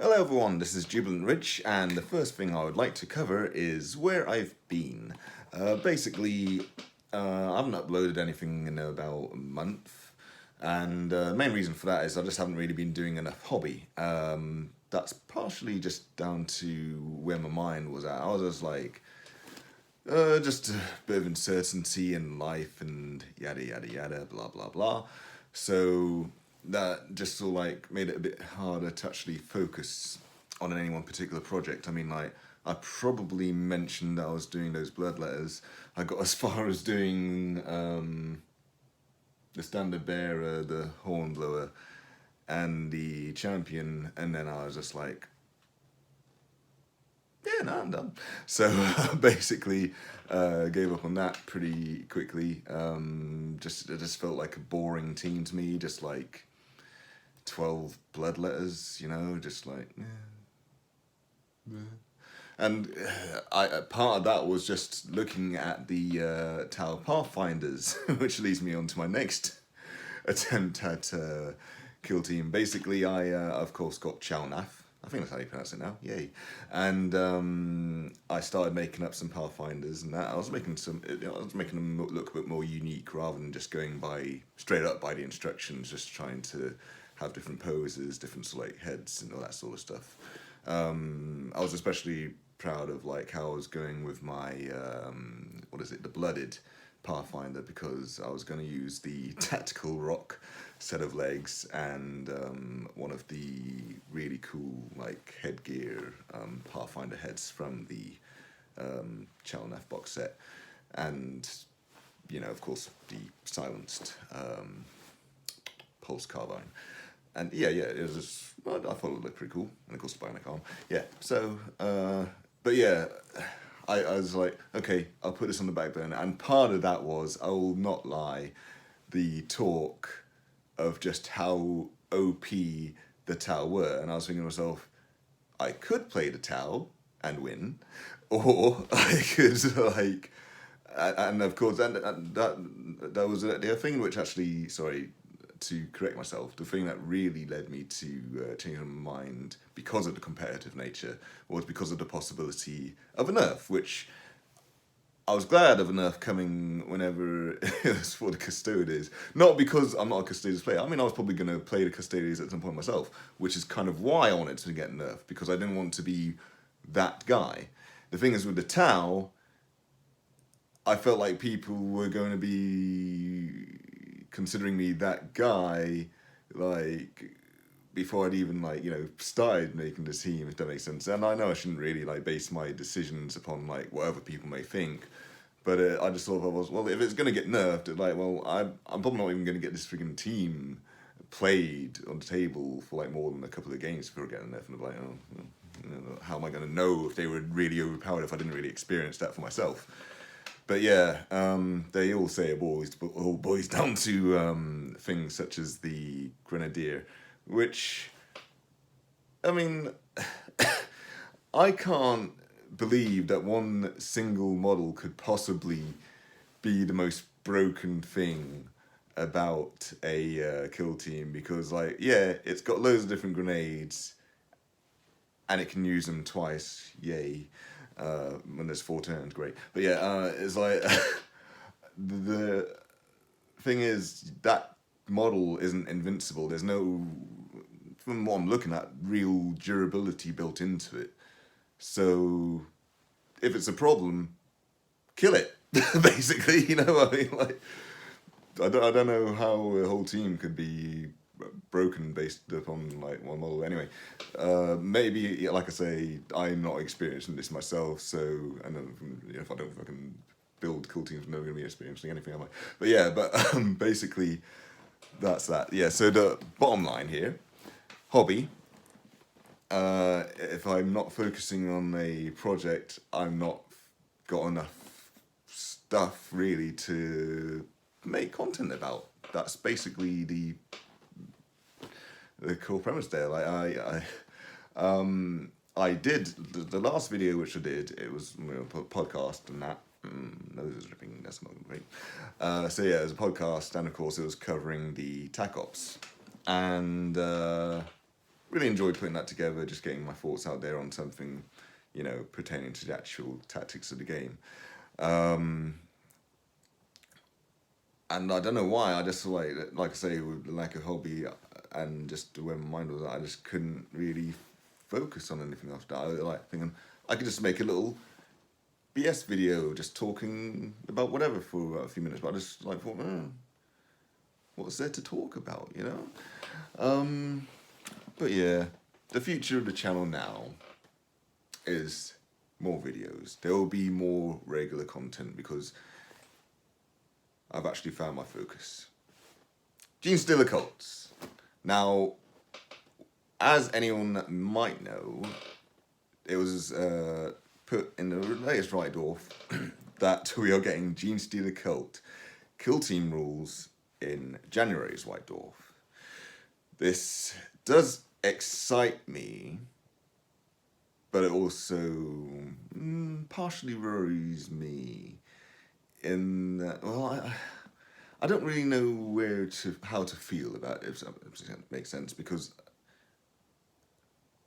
Hello everyone, this is Jubilant Rich, and the first thing I would like to cover is where I've been. Basically, I haven't uploaded anything in about a month, and the main reason for that is I just haven't really been doing enough hobby. That's partially just down to where my mind was at. I was just like, just a bit of uncertainty in life and yada yada yada, blah blah blah. So that just sort of like made it a bit harder to actually focus on any one particular project. I mean, like, I probably mentioned that I was doing those blood letters. I got as far as doing the standard bearer, the hornblower, and the champion, and then I was just like, yeah, no, I'm done. So basically, gave up on that pretty quickly. It just felt like a boring team to me. Just like 12 blood letters, just like, yeah. And part of that was just looking at the Tower Pathfinders, which leads me on to my next attempt at Kill Team. Basically, I of course got Chalnath. I think that's how you pronounce it now. Yay! And I started making up some Pathfinders, and that I was making them look a bit more unique rather than just going straight up by the instructions, just trying to have different poses, different sort of, like, heads and all that sort of stuff. I was especially proud of like how I was going with my the blooded Pathfinder, because I was going to use the tactical rock set of legs and one of the really cool like headgear Pathfinder heads from the Chalnath box set, and of course the silenced pulse carbine. And yeah, it was just, I thought it looked pretty cool, and of course the bionic arm. Yeah, so but yeah, I was like, okay, I'll put this on the back burner, and part of that was, I will not lie, the talk of just how OP the Tau were, and I was thinking to myself, I could play the Tau and win, or I could like, and of course, and that was the thing which actually, sorry, to correct myself, the thing that really led me to change my mind because of the competitive nature was because of the possibility of a nerf, which I was glad of a nerf coming whenever it was for the Custodians. Not because I'm not a Custodians player. I mean, I was probably going to play the Custodians at some point myself, which is kind of why I wanted to get nerfed, because I didn't want to be that guy. The thing is, with the Tau, I felt like people were going to be considering me that guy, like, before I'd even started making the team, if that makes sense. And I know I shouldn't really base my decisions upon what other people may think, but I just thought, if it's gonna get nerfed, I'm probably not even gonna get this freaking team played on the table for more than a couple of games before getting nerfed. And how am I gonna know if they were really overpowered if I didn't really experience that for myself? But yeah, they all say it all boils down to things such as the Grenadier, which, I mean, I can't believe that one single model could possibly be the most broken thing about a kill team, because it's got loads of different grenades and it can use them twice, yay. When there's 4 turns, great. But yeah, it's like the thing is that model isn't invincible. There's no, from what I'm looking at, real durability built into it. So if it's a problem, kill it. Basically, I mean, I don't know how a whole team could be broken based upon one model. Anyway, maybe, like I say, I'm not experiencing this myself, so, and if I don't fucking build cool teams, I'm never going to be experiencing anything, am I? But yeah, basically that's that. Yeah, so the bottom line here, hobby, if I'm not focusing on a project, I'm not got enough stuff really to make content about. That's basically the core premise there. I did the last video which I did. It was podcast and that. Nose is dripping. That's not great. So yeah, it was a podcast, and of course it was covering the TAC Ops, and really enjoyed putting that together, just getting my thoughts out there on something, you know, pertaining to the actual tactics of the game. And I don't know why, I just like I say, with the lack of hobby and just where my mind was at, I just couldn't really focus on anything after that. I like thinking I could just make a little BS video just talking about whatever for a few minutes, but I just like thought, what's there to talk about, you know? But yeah, the future of the channel now is more videos. There will be more regular content because I've actually found my focus. Gene Stealer cults. Now, as anyone might know, it was put in the latest Right Dwarf that we are getting Gene Stealer cult Kill Team rules in January's White Dwarf. This does excite me, but it also partially worries me in that, well, I don't really know how to feel about it, if that makes sense, because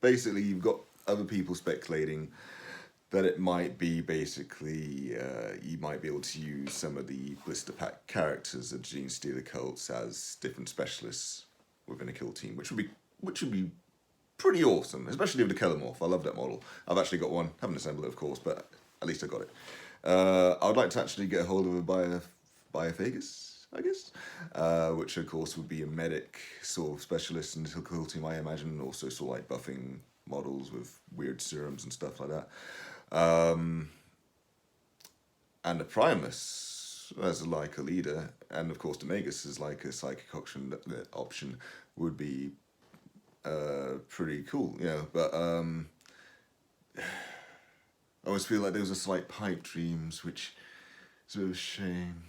basically you've got other people speculating that it might be basically, you might be able to use some of the blister pack characters of Gene Stealer cults as different specialists within a kill team, which would be pretty awesome, especially with the Kellamorph. I love that model. I've actually got one. Haven't assembled it, of course, but at least I got it. I would like to actually get a hold of a Biophagus, I guess, which of course would be a medic sort of specialist in the kill team, I imagine, and also sort of like buffing models with weird serums and stuff like that. And the Primus as like a leader, and of course the Magus is like a psychic option. The option would be pretty cool, you know. But I always feel like there was a slight pipe dreams, which is a bit of a shame.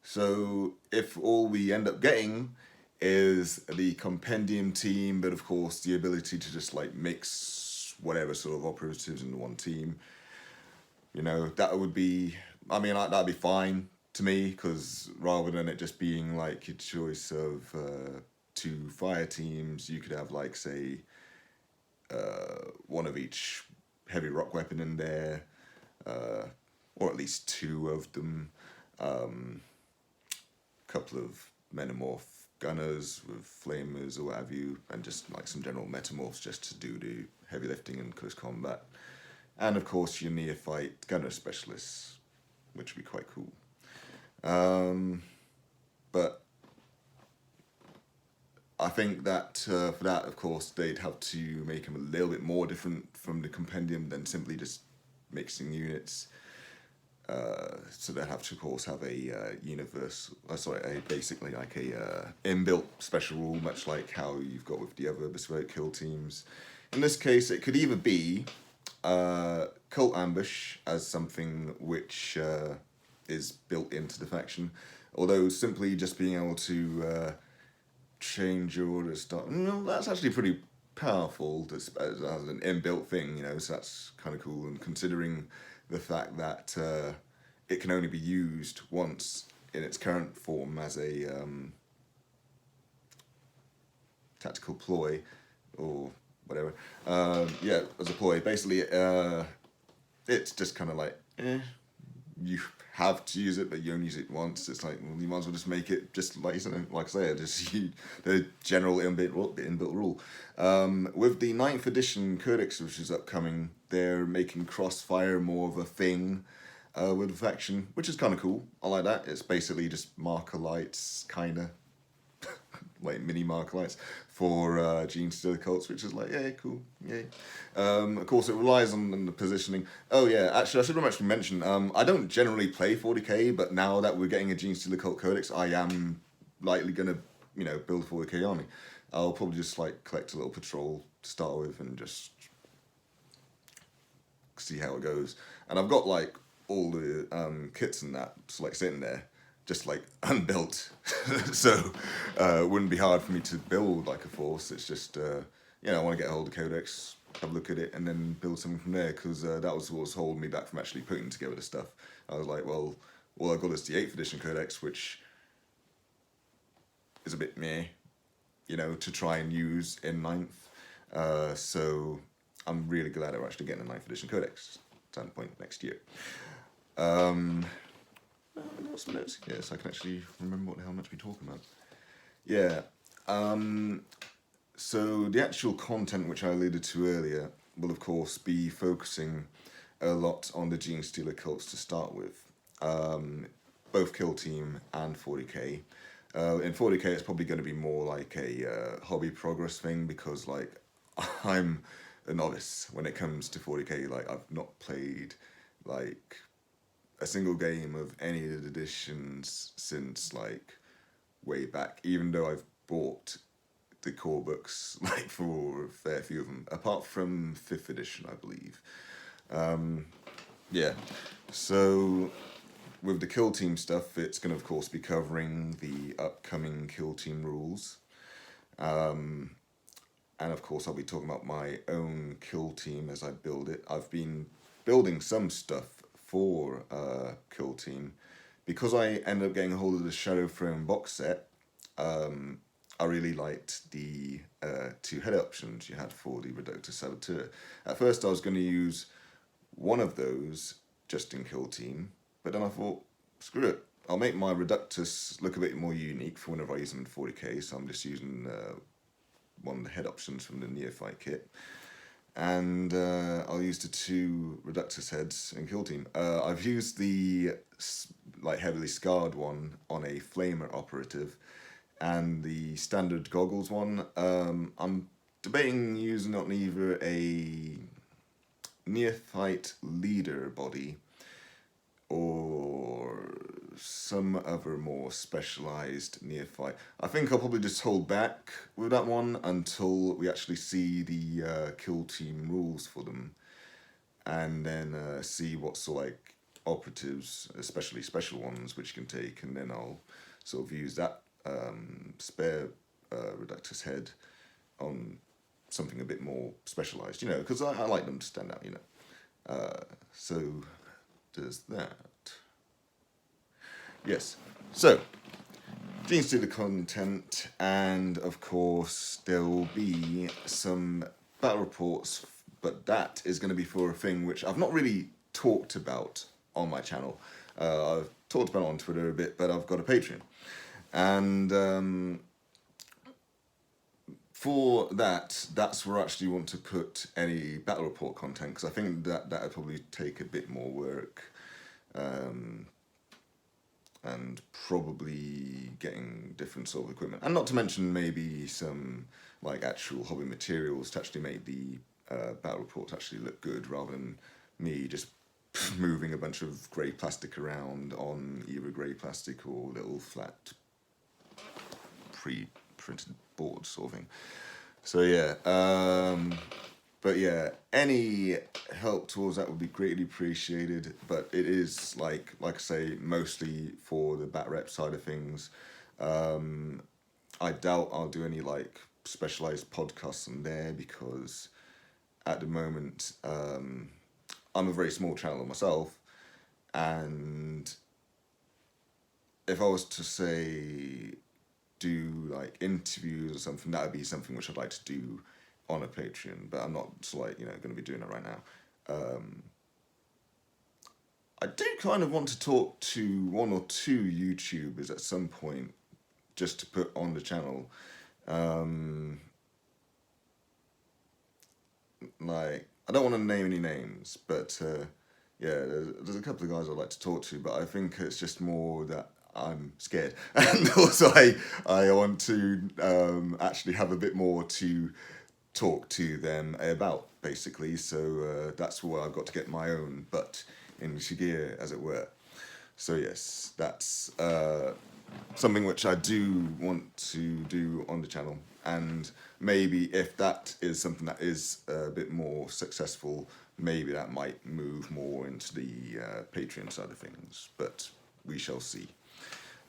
So if all we end up getting is the compendium team, but of course the ability to just like mix whatever sort of operatives into one team, you know, that would be, I mean, that'd be fine to me, because rather than it just being like your choice of two fire teams, you could have like, say, one of each heavy rock weapon in there, or at least two of them, couple of metamorph gunners with flamers or what have you, and just like some general metamorphs just to do the heavy lifting and close combat. And of course your neophyte gunner specialists, which would be quite cool. But I think that for that, of course, they'd have to make them a little bit more different from the compendium than simply just mixing units. So they'd have to, of course, have a basically like a inbuilt special rule, much like how you've got with the other bespoke kill teams. In this case, it could either be Cult Ambush as something which is built into the faction, although simply just being able to change your order start, no, that's actually pretty powerful as an inbuilt thing, you know, so that's kind of cool. And considering the fact that it can only be used once in its current form as a tactical ploy or whatever, yeah, as a ploy, basically it's just kind of like, you have to use it, but you only use it once. It's like, well, you might as well just make it just like I say, just the general inbuilt rule. With the 9th edition Codex, which is upcoming, they're making crossfire more of a thing with the faction, which is kind of cool. I like that. It's basically just marker lights, kind of like mini marker lights for Gene Stealer cults, which is like, yeah, cool, yeah. Of course, it relies on the positioning. Oh yeah, actually, I should have actually mentioned, I don't generally play 40k, but now that we're getting a Gene Stealer cult codex, I am likely gonna, you know, build a 40k army. I'll probably just like collect a little patrol to start with and just see how it goes. And I've got like all the kits and that, just like sitting there, just like unbuilt, so it wouldn't be hard for me to build like a force. It's just you know, I want to get a hold of Codex, have a look at it, and then build something from there, because that was what was holding me back from actually putting together the stuff. I was like, well, all I've got is the 8th edition Codex, which is a bit meh, to try and use in 9th. So I'm really glad we're actually getting a 9th edition codex at some point next year. What's the notes? Yes, I can actually remember what the hell I'm meant to be talking about. Yeah. So the actual content which I alluded to earlier will of course be focusing a lot on the Gene Stealer cults to start with. Both Kill Team and 40k. In 40k it's probably going to be more like a hobby progress thing, because like I'm a novice when it comes to 40k. Like I've not played like a single game of any of the editions since like way back, even though I've bought the core books like for a fair few of them, apart from 5th edition, I believe. Yeah, so with the Kill Team stuff, it's going to of course be covering the upcoming Kill Team rules. And of course I'll be talking about my own Kill Team as I build it. I've been building some stuff for Kill Team because I ended up getting a hold of the Shadow Throne box set. I really liked the 2 head options you had for the Reductor Saboteur. At first I was going to use one of those just in Kill Team, but then I thought, screw it, I'll make my Reductus look a bit more unique for whenever I use them in 40k, so I'm just using one of the head options from the Neophyte kit. And I'll use the 2 Reductus heads in Kill Team. I've used the like heavily scarred one on a Flamer operative, and the standard goggles one. I'm debating using on either a Neophyte leader body or some other more specialized Neophyte. I think I'll probably just hold back with that one until we actually see the Kill Team rules for them, and then see what sort of like operatives, especially special ones, which you can take, and then I'll sort of use that spare Reductus head on something a bit more specialized, because I like them to stand out, so there's that. Yes, so Gene Stealer content, and of course there will be some battle reports, but that is going to be for a thing which I've not really talked about on my channel. I've talked about it on Twitter a bit, but I've got a Patreon. And for that's where I actually want to put any battle report content, because I think that would probably take a bit more work, and probably getting different sort of equipment, and not to mention maybe some like actual hobby materials to actually make the battle reports actually look good, rather than me just moving a bunch of grey plastic around on either grey plastic or little flat pre-printed boards sort of thing. So yeah, but yeah, any help towards that would be greatly appreciated. But it is like I say, mostly for the bat rep side of things. I doubt I'll do any like specialized podcasts on there, because at the moment I'm a very small channel myself, and if I was to say do like interviews or something, that would be something which I'd like to do on a Patreon, but I'm not like going to be doing it right now. I do kind of want to talk to 1 or 2 YouTubers at some point, just to put on the channel. Like, I don't want to name any names, but yeah, there's a couple of guys I'd like to talk to, but I think it's just more that I'm scared, and also I want to actually have a bit more to talk to them about, basically. So that's why I've got to get my own butt into gear, as it were. So yes, that's something which I do want to do on the channel, and maybe if that is something that is a bit more successful, maybe that might move more into the Patreon side of things, but we shall see.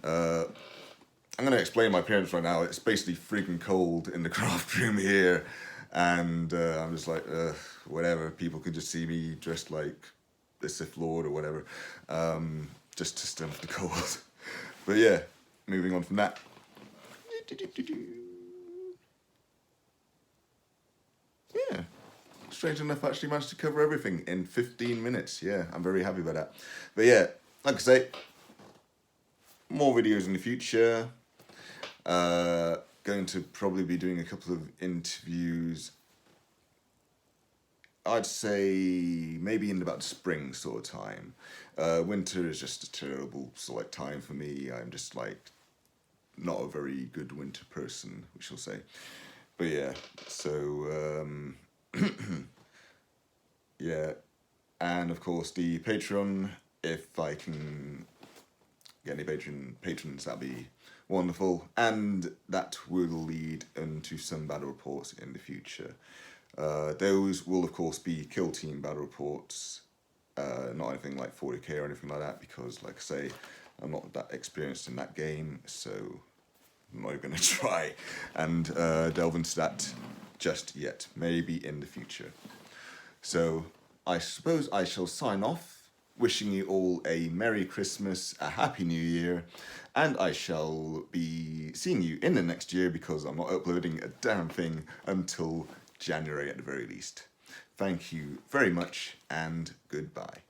I'm going to explain my appearance right now. It's basically freaking cold in the craft room here, and I'm just like, whatever, people could just see me dressed like the Sith Lord or whatever, just to stem off the cold. But yeah, moving on from that. strange enough, actually managed to cover everything in 15 minutes. Yeah, I'm very happy about that. But yeah, like I say, more videos in the future. Going to probably be doing a couple of interviews. I'd say maybe in about spring sort of time. Winter is just a terrible sort of like time for me. I'm just like not a very good winter person, we shall say. But yeah, so yeah, and of course the Patreon. If I can get any patrons, that'd be wonderful, and that will lead into some battle reports in the future. Those will of course be Kill Team battle reports, not anything like 40k or anything like that, because like I say, I'm not that experienced in that game, so I'm not even going to try and delve into that just yet. Maybe in the future. So I suppose I shall sign off, wishing you all a Merry Christmas, a Happy New Year, and I shall be seeing you in the next year, because I'm not uploading a damn thing until January at the very least. Thank you very much, and goodbye.